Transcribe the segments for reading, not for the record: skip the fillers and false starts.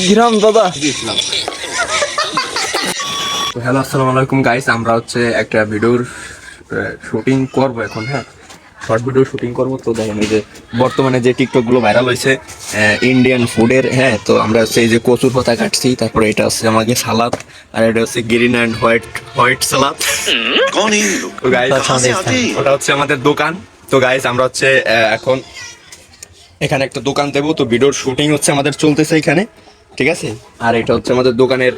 গ্রাম দাদা গিয়েছিলাম। হ্যালো, আসসালামু আলাইকুম গাইস। আমরা হচ্ছে একটা ভিডিওর শুটিং করবো এখন। হ্যাঁ, শর্ট ভিডিও শুটিং করবো। তো দেখেন এই যে বর্তমানে যে টিকটক গুলো ভাইরাল হয়েছে ইন্ডিয়ান ফুডের। হ্যাঁ, তো আমরা হচ্ছে এই যে কচুর পাতা কাটছি, তারপরে এটা হচ্ছে আমাকে সালাদ, আর এটা হচ্ছে গ্রিন অ্যান্ড হোয়াইট হোয়াইট সালাদ। তো গাইস ওটা হচ্ছে আমাদের দোকান। তো গাইস আমরা হচ্ছে এখন এখানে একটা দোকান দেবো। তো ভিডিওর শুটিং হচ্ছে আমাদের চলতেছে এখানে, ঠিক আছে। আর এটা হচ্ছে আমাদের দোকানের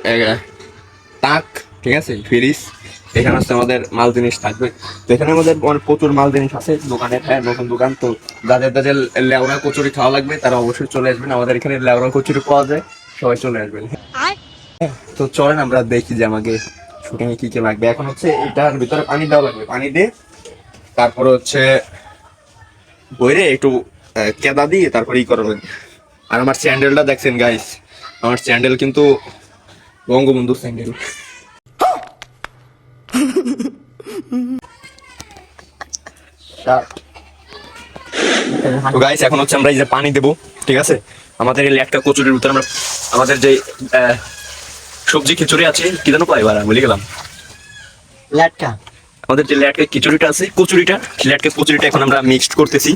তাক, ঠিক আছে, ফ্রিজ। এখানে হচ্ছে আমাদের মাল জিনিস থাকবে। তো এখানে আমাদের প্রচুর মাল জিনিস আছে দোকানের। হ্যাঁ, নতুন দোকান। তো যাদের যাদের লেওড়া কচুরি খাওয়া লাগবে তারা অবশ্যই চলে আসবেন। আমাদের এখানে লেওড়া কচুরি পাওয়া যায়, সবাই চলে আসবেন। তো চলেন আমরা দেখি যে আমাকে শুটিং এ কি কি লাগবে। এখন হচ্ছে এটার ভিতরে পানি দেওয়া লাগবে, পানি দিয়ে তারপরে হচ্ছে বইরে একটু কেদা দিয়ে তারপরে ই করবেন। আর আমার স্যান্ডেলটা দেখছেন গাইস, আমার স্যান্ডেল কিন্তু বঙ্গবন্ধুর স্যান্ডেল। তো গাইস এখন হচ্ছে আমরা এই যে পানি দেবো, ঠিক আছে। আমাদের এই লেটকা কচুরির ভিতরে আমরা আমাদের যে সবজি খিচুড়ি আছে, কি যেন পাই বারা ভুলে গেলাম, লেটকা। আমাদের যে লেটকা খিচুড়িটা আছে, কচুরিটা, লেটকা কচুরিটা এখন আমরা মিক্সড করতেছি।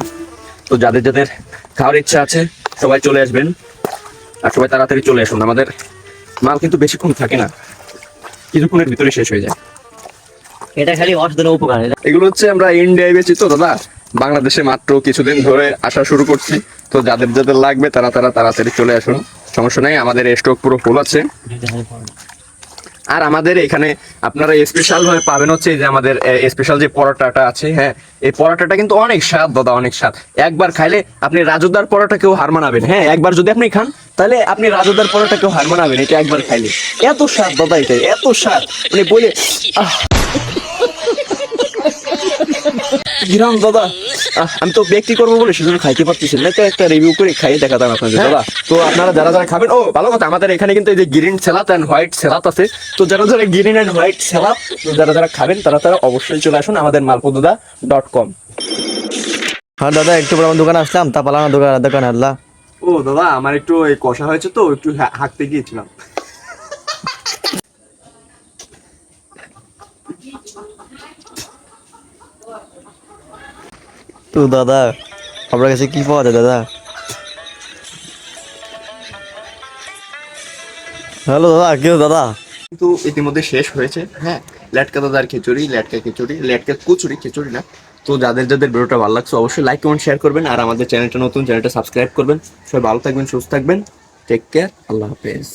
তো যাদের যাদের খাওয়ার ইচ্ছা আছে সবাই চলে আসবেন, আর সবাই তাড়াতাড়ি চলে আসুন। আমাদের মাল কিন্তু বেশিক্ষণ থাকে না, কিছুক্ষণের ভিতরে শেষ হয়ে যায়। এটা খালি অসাধারণ উপকার। এগুলো হচ্ছে আমরা ইন্ডিয়ায় বেচি তো দাদা, বাংলাদেশে মাত্র কিছুদিন ধরে আসা শুরু করছি। তো যাদের যাদের লাগবে তারা তাড়াতাড়ি চলে আসুন, সমস্যা নেই, আমাদের স্টক পুরো ফুল আছে। আর আমাদের এখানে আপনারা স্পেশাল ভাবে পাবেন হচ্ছে যে আমাদের স্পেশাল যে পরোটাটা আছে। হ্যাঁ, এই পরোটাটা কিন্তু অনেক স্বাদ দাদা, অনেক স্বাদ। একবার খাইলে আপনি রাজুদার পরোটাকেও হার মানাবেন। হ্যাঁ, একবার যদি আপনি খান তাহলে আপনি রাজুদার পরোটাকেও হার মানাবেন। এটা একবার খাইলে এত স্বাদ দাদা, এটা এত স্বাদ মানে বলে গ্রাম দাদা। আমি তো ব্যক্তি করবো বলে সেজন্য খাইতে পারতেছি না, তো একটা রিভিউ করে খাইয়ে দেখাতাম আপনাদের দাদা। তো আপনারা যারা যারা খাবেন, ও ভালো কথা, আমাদের এখানে কিন্তু এই যে green salad and white salad আছে। তো যারা যারা গ্রিন অ্যান্ড হোয়াইট স্যালাড, তো যারা যারা খাবেন তারা তারা অবশ্যই চলে আসুন আমাদের মালপদুদা.com। হ্যাঁ দাদা, একটু পর আমার দোকানে আসলাম, তা পালানো দোকানে আল্লাহ। ও দাদা, আমার একটু এই কষা হয়েছে তো একটু হাঁকতে গিয়েছিলাম। তো দাদা আপনার কাছে কি পাওয়া যায় দাদা? হ্যালো দাদা, কেউ দাদা? কিন্তু ইতিমধ্যে শেষ হয়েছে। হ্যাঁ, লেটকা দাদার খিচুড়ি, লেটকা কচুরি, খিচুড়ি না। তো যাদের যাদের ভিডিওটা ভালো লাগছে অবশ্যই লাইক কমেন্ট শেয়ার করবেন, আর আমাদের চ্যানেলটা নতুন, চ্যানেলটা সাবস্ক্রাইব করবেন। সবাই ভালো থাকবেন, সুস্থ থাকবেন, টেক কেয়ার, আল্লাহ হাফেজ।